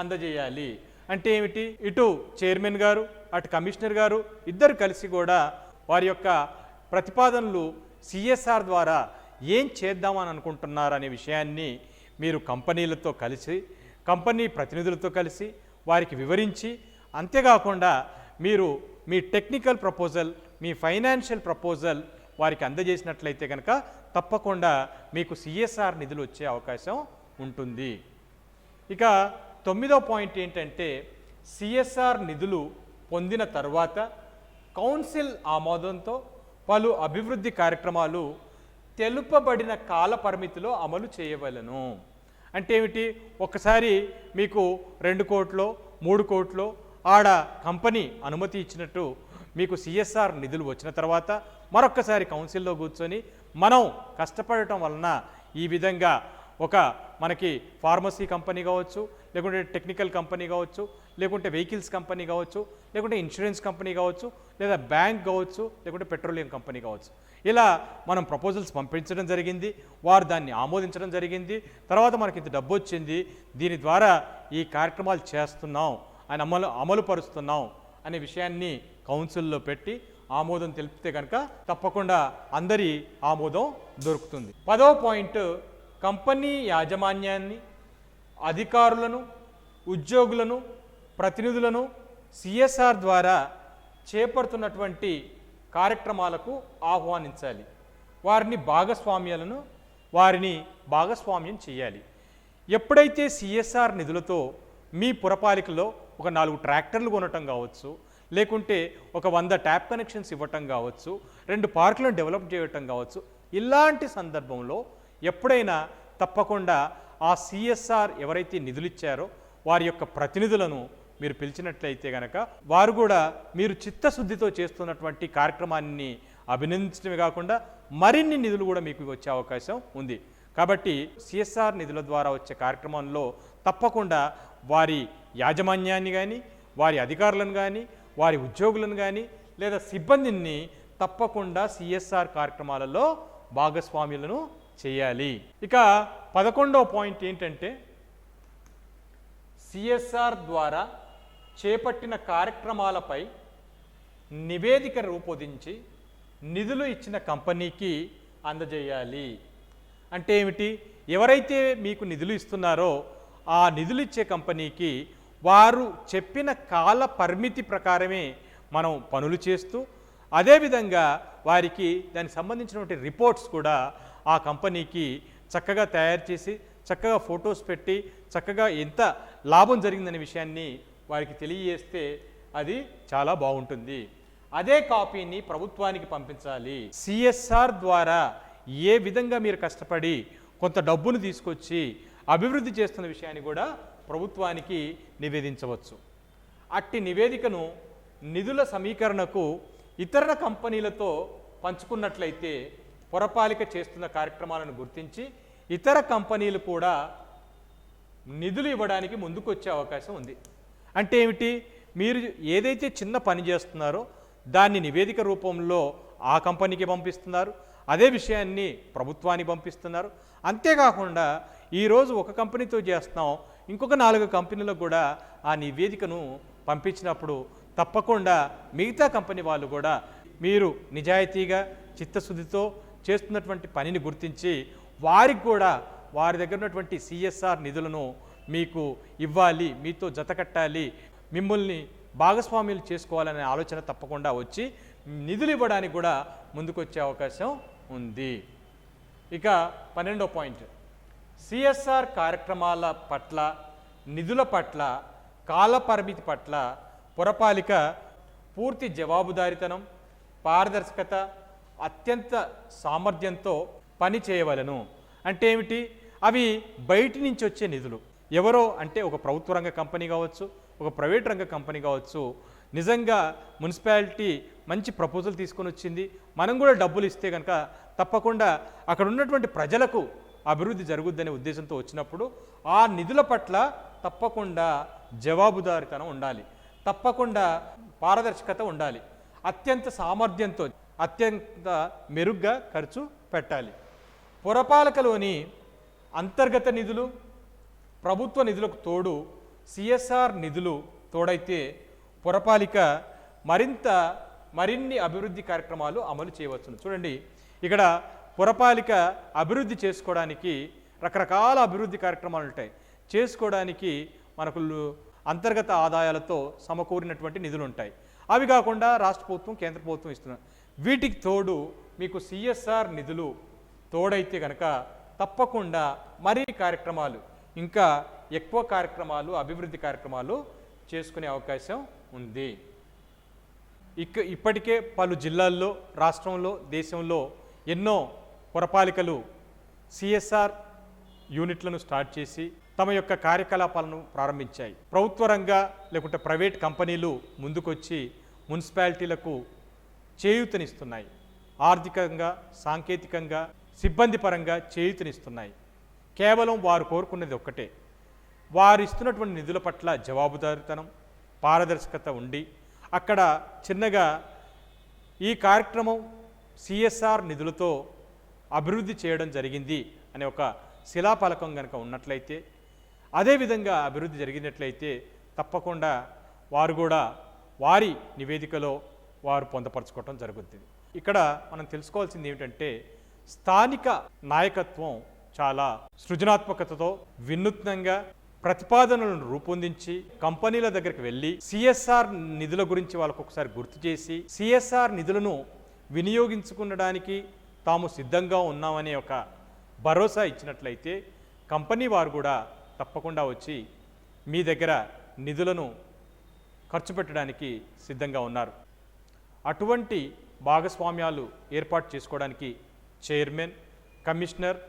అందజేయాలి. అంటే ఏమిటి, ఇటు చైర్మన్ గారు అటు కమిషనర్ గారు ఇద్దరు కలిసి కూడా వారి యొక్క ప్రతిపాదనలు సిఎస్ఆర్ ద్వారా ఏం చేద్దామని అనుకుంటున్నారు అనే విషయాన్ని మీరు కంపెనీలతో కలిసి, కంపెనీ ప్రతినిధులతో కలిసి వారికి వివరించి, అంతేకాకుండా మీరు మీ టెక్నికల్ ప్రపోజల్, మీ ఫైనాన్షియల్ ప్రపోజల్ వారికి అందజేసినట్లయితే కనుక తప్పకుండా మీకు సిఎస్ఆర్ నిధులు వచ్చే అవకాశం ఉంటుంది. ఇక 9వ పాయింట్ ఏంటంటే సిఎస్ఆర్ నిధులు పొందిన తర్వాత కౌన్సిల్ ఆమోదంతో పలు అభివృద్ధి కార్యక్రమాలు తెలుపబడిన కాల పరిమితిలో అమలు చేయవలెను. అంటే ఏమిటి, ఒకసారి మీకు 2 కోట్లో 3 కోట్లో ఆడ కంపెనీ అనుమతి ఇచ్చినట్టు మీకు సిఎస్ఆర్ నిధులు వచ్చిన తర్వాత మరొక్కసారి కౌన్సిల్లో కూర్చొని మనం కష్టపడటం వలన ఈ విధంగా ఒక మనకి ఫార్మసీ కంపెనీ కావచ్చు, లేకుంటే టెక్నికల్ కంపెనీ కావచ్చు, లేకుంటే వెహికల్స్ కంపెనీ కావచ్చు, లేకుంటే ఇన్సూరెన్స్ కంపెనీ కావచ్చు, లేదా బ్యాంక్ కావచ్చు, లేకుంటే పెట్రోలియం కంపెనీ కావచ్చు, ఇలా మనం ప్రపోజల్స్ పంపించడం జరిగింది. వారు దాన్ని ఆమోదించడం జరిగింది. తర్వాత మనకి ఇంత డబ్బు వచ్చింది, దీని ద్వారా ఈ కార్యక్రమాలు చేస్తున్నాం అని అమలు పరుస్తున్నాం అనే విషయాన్ని కౌన్సిల్లో పెట్టి ఆమోదం తెలిపితే కనుక తప్పకుండా అందరి ఆమోదం దొరుకుతుంది. 10వ పాయింట్, కంపెనీ యాజమాన్యాన్ని, అధికారులను, ఉద్యోగులను, ప్రతినిధులను సిఎస్ఆర్ ద్వారా చేపడుతున్నటువంటి కార్యక్రమాలకు ఆహ్వానించాలి. వారిని భాగస్వామ్యం చేయాలి. ఎప్పుడైతే సిఎస్ఆర్ నిధులతో మీ పురపాలికలో ఒక 4 ట్రాక్టర్లు కొనటం కావచ్చు, లేకుంటే ఒక 100 ట్యాప్ కనెక్షన్స్ ఇవ్వటం కావచ్చు, 2 పార్కులను డెవలప్ చేయటం కావచ్చు, ఇలాంటి సందర్భంలో ఎప్పుడైనా తప్పకుండా ఆ సిఎస్ఆర్ ఎవరైతే నిధులు ఇచ్చారో వారి యొక్క ప్రతినిధులను మీరు పిలిచినట్లయితే కనుక వారు కూడా మీరు చిత్తశుద్ధితో చేస్తున్నటువంటి కార్యక్రమాన్ని అభినందించడమే కాకుండా మరిన్ని నిధులు కూడా మీకు వచ్చే అవకాశం ఉంది. కాబట్టి సిఎస్ఆర్ నిధుల ద్వారా వచ్చే కార్యక్రమంలో తప్పకుండా వారి యాజమాన్యాన్ని కానీ, వారి అధికారులను కానీ, వారి ఉద్యోగులను కానీ, లేదా సిబ్బందిని తప్పకుండా సిఎస్ఆర్ కార్యక్రమాలలో భాగస్వామ్యులను చేయాలి. ఇక 11వ పాయింట్ ఏంటంటే సిఎస్ఆర్ ద్వారా చేపట్టిన కార్యక్రమాలపై నివేదిక రూపొందించి నిధులు ఇచ్చిన కంపెనీకి అందజేయాలి. అంటే ఏమిటి, ఎవరైతే మీకు నిధులు ఇస్తున్నారో ఆ నిధులు ఇచ్చే కంపెనీకి వారు చెప్పిన కాల పరిమితి ప్రకారమే మనం పనులు చేస్తూ అదేవిధంగా వారికి దానికి సంబంధించినటువంటి రిపోర్ట్స్ కూడా ఆ కంపెనీకి చక్కగా తయారు చేసి చక్కగా ఫొటోస్ పెట్టి చక్కగా ఎంత లాభం జరిగిందనే విషయాన్ని వారికి తెలియజేస్తే అది చాలా బాగుంటుంది. అదే కాపీని ప్రభుత్వానికి పంపించాలి. సిఎస్ఆర్ ద్వారా ఏ విధంగా మీరు కష్టపడి కొంత డబ్బును తీసుకొచ్చి అభివృద్ధి చేస్తున్న విషయాన్ని కూడా ప్రభుత్వానికి నివేదించవచ్చు. అట్టి నివేదికను నిధుల సమీకరణకు ఇతర కంపెనీలతో పంచుకున్నట్లయితే పురపాలిక చేస్తున్న కార్యక్రమాలను గుర్తించి ఇతర కంపెనీలు కూడా నిధులు ఇవ్వడానికి ముందుకు వచ్చే అవకాశం ఉంది. అంటే ఏమిటి? మీరు ఏదైతే చిన్న పని చేస్తున్నారో దాన్ని నివేదిక రూపంలో ఆ కంపెనీకి పంపిస్తున్నారు, అదే విషయాన్ని ప్రభుత్వానికి పంపిస్తున్నారు. అంతేకాకుండా ఈరోజు ఒక కంపెనీతో చేస్తున్నాం, ఇంకొక 4 కంపెనీలకు కూడా ఆ నివేదికను పంపించినప్పుడు తప్పకుండా మిగతా కంపెనీ వాళ్ళు కూడా మీరు నిజాయితీగా చిత్తశుద్ధితో చేస్తున్నటువంటి పనిని గుర్తించి వారికి కూడా వారి దగ్గర ఉన్నటువంటి సిఎస్ఆర్ నిధులను మీకు ఇవ్వాలి, మీతో జతకట్టాలి, మిమ్మల్ని భాగస్వామ్యులు చేసుకోవాలనే ఆలోచన తప్పకుండా వచ్చి నిధులు ఇవ్వడానికి కూడా ముందుకు వచ్చే అవకాశం ఉంది. ఇక 12వ పాయింట్, సిఎస్ఆర్ కార్యక్రమాల పట్ల, నిధుల పట్ల, కాల పరిమితి పట్ల పురపాలిక పూర్తి జవాబుదారీతనం, పారదర్శకత, అత్యంత సామర్థ్యంతో పని చేయవలను. అంటే ఏమిటి? అవి బయటి నుంచి వచ్చే నిధులు. ఎవరో అంటే ఒక ప్రభుత్వ రంగ కంపెనీ కావచ్చు, ఒక ప్రైవేట్ రంగ కంపెనీ కావచ్చు, నిజంగా మున్సిపాలిటీ మంచి ప్రపోజల్ తీసుకొని వచ్చింది, మనం కూడా డబ్బులు ఇస్తే కనుక తప్పకుండా అక్కడ ఉన్నటువంటి ప్రజలకు అభివృద్ధి జరుగుద్దనే ఉద్దేశంతో వచ్చినప్పుడు ఆ నిధుల పట్ల తప్పకుండా జవాబుదారీతనం ఉండాలి, తప్పకుండా పారదర్శకత ఉండాలి, అత్యంత సామర్థ్యంతో అత్యంత మెరుగ్గా ఖర్చు పెట్టాలి. పురపాలకలోని అంతర్గత నిధులు, ప్రభుత్వ నిధులకు తోడు సిఎస్ఆర్ నిధులు తోడైతే పురపాలిక మరిన్ని అభివృద్ధి కార్యక్రమాలు అమలు చేయవచ్చును. చూడండి, ఇక్కడ పురపాలిక అభివృద్ధి చేసుకోవడానికి రకరకాల అభివృద్ధి కార్యక్రమాలు ఉంటాయి. చేసుకోవడానికి మనకు అంతర్గత ఆదాయాలతో సమకూరినటువంటి నిధులు ఉంటాయి. అవి కాకుండా రాష్ట్ర ప్రభుత్వం, కేంద్ర ప్రభుత్వం ఇస్తున్నారు. వీటికి తోడు మీకు సిఎస్ఆర్ నిధులు తోడైతే కనుక తప్పకుండా మరిన్ని కార్యక్రమాలు, ఇంకా ఎక్కువ కార్యక్రమాలు, అభివృద్ధి కార్యక్రమాలు చేసుకునే అవకాశం ఉంది. ఇప్పటికే పలు జిల్లాల్లో, రాష్ట్రంలో, దేశంలో ఎన్నో పురపాలికలు సిఎస్ఆర్ యూనిట్లను స్టార్ట్ చేసి తమ యొక్క కార్యకలాపాలను ప్రారంభించాయి. ప్రభుత్వ రంగ లేకుంటే ప్రైవేట్ కంపెనీలు ముందుకొచ్చి మున్సిపాలిటీలకు చేయూతనిస్తున్నాయి. ఆర్థికంగా, సాంకేతికంగా, సిబ్బంది పరంగా చేయూతనిస్తున్నాయి. కేవలం వారు కోరుకున్నది ఒక్కటే, వారు ఇస్తున్నటువంటి నిధుల పట్ల జవాబుదారీతనం, పారదర్శకత ఉండి అక్కడ చిన్నగా ఈ కార్యక్రమం సిఎస్ఆర్ నిధులతో అభివృద్ధి చేయడం జరిగింది అనే ఒక శిలాఫలకం కనుక ఉన్నట్లయితే, అదేవిధంగా అభివృద్ధి జరిగినట్లయితే తప్పకుండా వారు కూడా వారి నివేదికలో వారు పొందపరచుకోవటం జరుగుతుంది. ఇక్కడ మనం తెలుసుకోవాల్సింది ఏమిటంటే, స్థానిక నాయకత్వం చాలా సృజనాత్మకతతో వినూత్నంగా ప్రతిపాదనలను రూపొందించి కంపెనీల దగ్గరికి వెళ్ళి సిఎస్ఆర్ నిధుల గురించి వాళ్ళకు ఒకసారి గుర్తు చేసి సిఎస్ఆర్ నిధులను వినియోగించుకునడానికి తాము సిద్ధంగా ఉన్నామనే ఒక భరోసా ఇచ్చినట్లయితే కంపెనీ వారు కూడా తప్పకుండా వచ్చి మీ దగ్గర నిధులను ఖర్చు పెట్టడానికి సిద్ధంగా ఉన్నారు. అటువంటి భాగస్వామ్యాలు ఏర్పాటు చేసుకోవడానికి చైర్మన్, కమిషనర్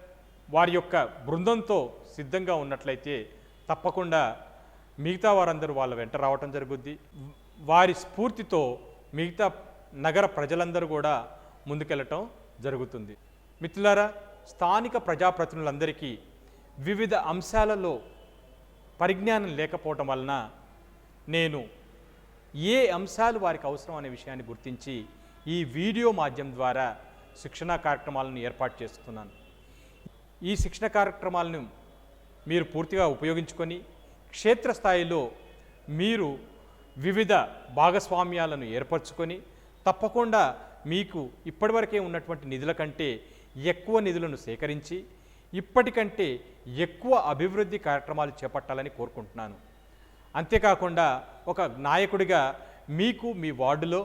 వారి యొక్క బృందంతో సిద్ధంగా ఉన్నట్లయితే తప్పకుండా మిగతా వారందరూ వాళ్ళ వెంట రావటం జరుగుద్ది. వారి స్ఫూర్తితో మిగతా నగర ప్రజలందరూ కూడా ముందుకెళ్ళటం జరుగుతుంది. మిత్రులారా, స్థానిక ప్రజాప్రతినిధులందరికీ వివిధ అంశాలలో పరిజ్ఞానం లేకపోవటం వలన నేను ఏ అంశాలు వారికి అవసరం అనే విషయాన్ని గుర్తించి ఈ వీడియో మాధ్యమం ద్వారా శిక్షణా కార్యక్రమాలను ఏర్పాటు చేస్తున్నాను. ఈ శిక్షణ కార్యక్రమాలను మీరు పూర్తిగా ఉపయోగించుకొని క్షేత్రస్థాయిలో మీరు వివిధ భాగస్వామ్యాలను ఏర్పరచుకొని తప్పకుండా మీకు ఇప్పటివరకే ఉన్నటువంటి నిధుల కంటే ఎక్కువ నిధులను సేకరించి ఇప్పటికంటే ఎక్కువ అభివృద్ధి కార్యక్రమాలు చేపట్టాలని కోరుకుంటున్నాను. అంతేకాకుండా ఒక నాయకుడిగా మీకు మీ వార్డులో,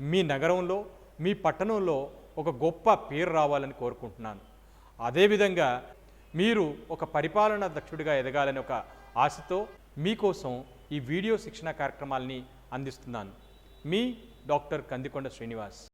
మీ నగరంలో, మీ పట్టణంలో ఒక గొప్ప పేరు రావాలని కోరుకుంటున్నాను. అదేవిధంగా మీరు ఒక పరిపాలనా దక్షుడిగా ఎదగాలని ఒక ఆశతో మీకోసం ఈ వీడియో శిక్షణ కార్యక్రమాల్ని అందిస్తున్నాను. మీ డాక్టర్ కందికొండ శ్రీనివాస్.